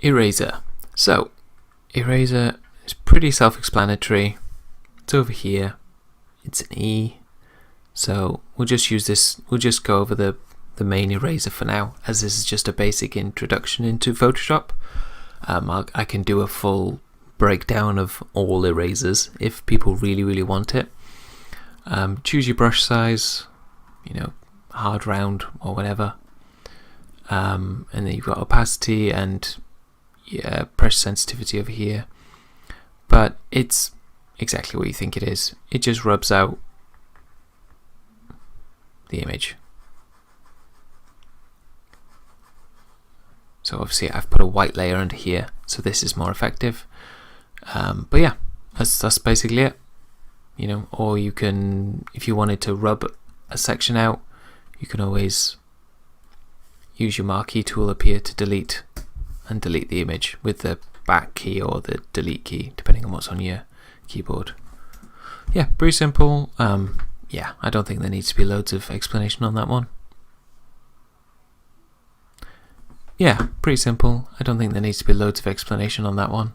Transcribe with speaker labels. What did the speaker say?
Speaker 1: Eraser. So, eraser is pretty self-explanatory. It's over here. It's an E. So we'll just use this. We'll just go over the main eraser for now, as this is just a basic introduction into Photoshop. I can do a full breakdown of all erasers if people really want it. Choose your brush size, hard, round, or whatever. And then you've got opacity and pressure sensitivity over here. But it's exactly what you think it is. It just rubs out the image. So obviously I've put a white layer under here, so this is more effective. But yeah, that's basically it. Or you can, if you wanted to rub a section out, you can always use your marquee tool up here to delete the image with the back key or the delete key, depending on what's on your keyboard. Yeah, pretty simple. Yeah, I don't think there needs to be loads of explanation on that one. Yeah, pretty simple. I don't think there needs to be loads of explanation on that one.